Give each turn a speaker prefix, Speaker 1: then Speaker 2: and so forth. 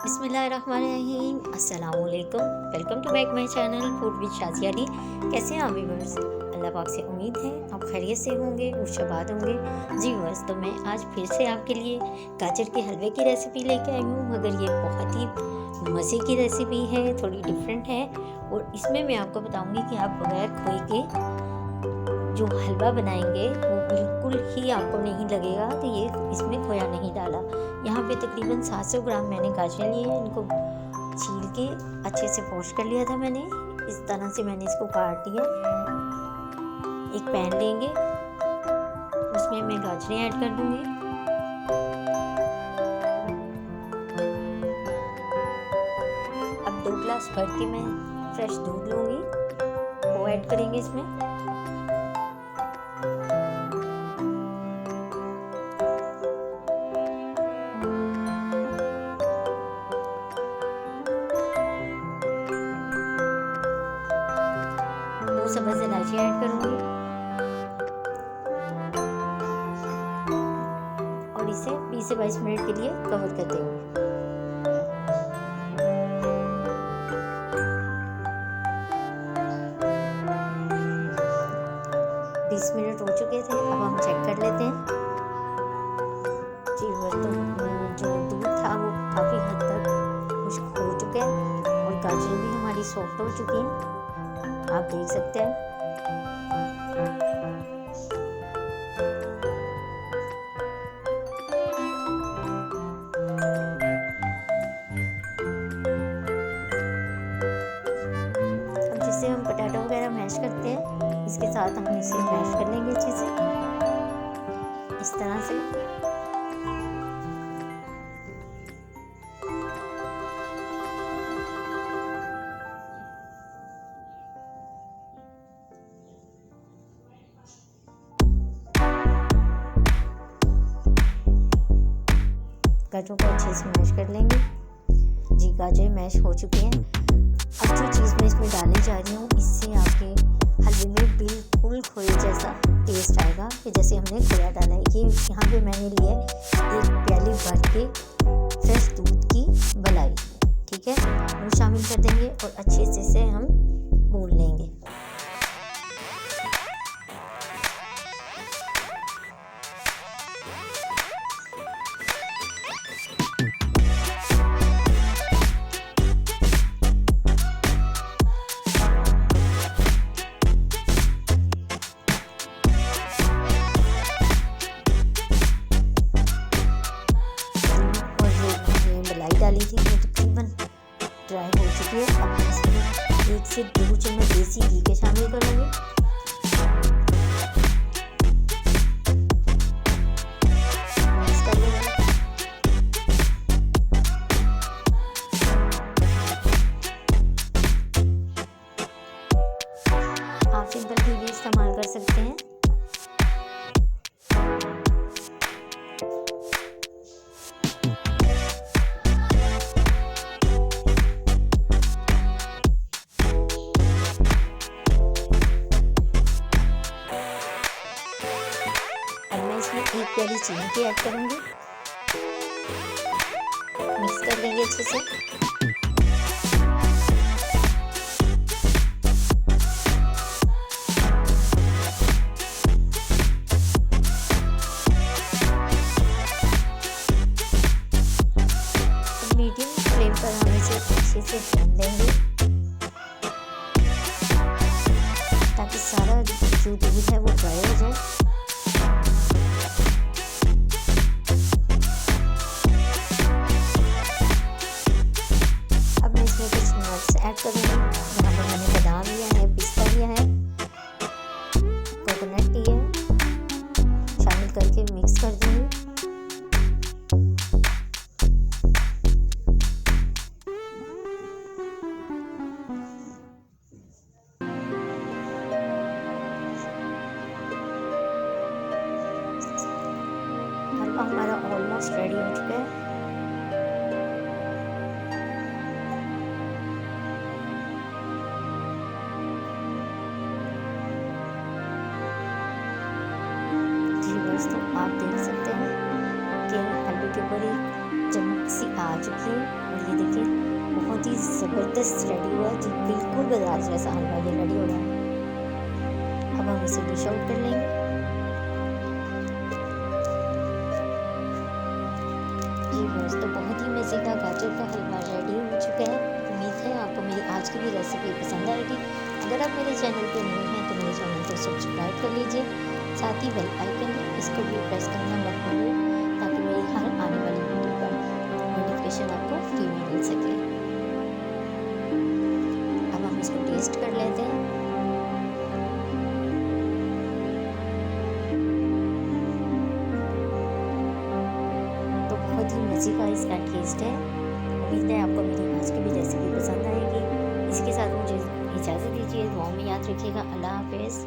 Speaker 1: बिस्मिल्लाहिर्रहमानिर्रहीम, अस्सलामुअलैकुम। Welcome to back my channel food with Shazia D. कैसे हैं आप व्यूअर्स? अल्लाह पाक से उम्मीद है आप खैरियत से होंगे और शाबाद होंगे। जी व्यूअर्स, तो मैं आज फिर से आपके लिए गाजर के हलवे की रेसिपी लेके आई हूँ, मगर ये बहुत ही मज़े की रेसिपी है, थोड़ी डिफरेंट है। और इसमें मैं आपको बताऊँगी कि आप बगैर खोए के जो हलवा बनाएंगे वो बिल्कुल ही आपको नहीं लगेगा कि ये इसमें खोया नहीं डाला। यहाँ पे तकरीबन 700 ग्राम मैंने गाजर लिए हैं। इनको छील के अच्छे से वॉश कर लिया था मैंने। इस तरह से मैंने इसको काट लिया। एक पैन लेंगे, उसमें मैं गाजरें ऐड कर दूंगी। अब 2 ग्लास भर के मैं फ्रेश दूध लूँगी, वो ऐड करेंगे इसमें। सब्ज़ इलायची ऐड करूंगी और इसे 20 से 22 मिनट के लिए कवर कर देंगे। बीस मिनट हो चुके थे, अब हम चेक कर लेते हैं। जी तो जो दूध था वो काफ़ी हद तक खुश्क हो चुका है और गाजर भी हमारी सॉफ्ट हो चुकी है, आप देख सकते हैं। अब जिससे हम पोटैटो वगैरह मैश करते हैं, इसके साथ हम इसे मैश कर लेंगे अच्छे से, इस तरह से। गाजरों को अच्छे से मैश कर लेंगे। जी गाजर मैश हो चुके हैं। अब जो चीज़ मैं इसमें डालने जा रही हूँ, इससे आपके हलवे में बिल्कुल खोए जैसा टेस्ट आएगा कि जैसे हमने खोया डाला है। ये यहाँ पे मैंने लिया है 1 प्याली भर के फ्रेश दूध की मलाई, ठीक है, वो शामिल कर देंगे और अच्छे से इसे हम भून लेंगे। डाली थी वो तकरीबन ड्राई हो चुकी है। अब इसमें 1 से 2 चम्मच देसी घी के शामिल करेंगे। मिक्स कर लेंगे। आप सिंपल घी भी इस्तेमाल कर सकते हैं। इसमें 1 प्याली चीनी की ऐड करूंगी, मिक्स कर लेंगे अच्छे से। मीडियम फ्लेम पर हम इसे अच्छे से भून लेंगे ताकि सारा जो दूध है वो ड्राई हो जाए। ऐड करूँगी। यहाँ पर मैंने बादाम लिया है, पिस्ता लिया है, कोकोनट लिया है, शामिल करके मिक्स कर दूँगी। हलवा हमारा ऑलमोस्ट रेडी हो चुका है। दोस्तों आप देख सकते हैं कि हलवे के ऊपर एक चमक सी आ चुकी है और ये देखिए बहुत ही ज़बरदस्त रेडी हुआ जी, बिल्कुल बाजार जैसा हलवा ये रेडी हो गया। अब हम इसे डिश आउट कर लेंगे। जी बस तो बहुत ही मज़ेदार गाजर का हलवा रेडी हो चुका है। उम्मीद है आपको मेरी आज की भी रेसिपी पसंद आएगी। अगर आप मेरे चैनल पर नए हैं तो मेरे चैनल को सब्सक्राइब कर लीजिए, साथ ही बेल आइकन है इसको भी प्रेस करना मत भूलिए ताकि मेरी हर आने वाली वीडियो का नोटिफिकेशन आपको फ्री में मिल सके। अब हम इसको टेस्ट कर लेते हैं। तो बहुत ही मज़े का इसका टेस्ट है। उम्मीद है आपको मेरी आज की भी रेसिपी पसंद आएगी। इसके साथ मुझे इजाज़त दीजिए, दुआओं में याद रखिएगा। अल्लाह हाफ़िज़।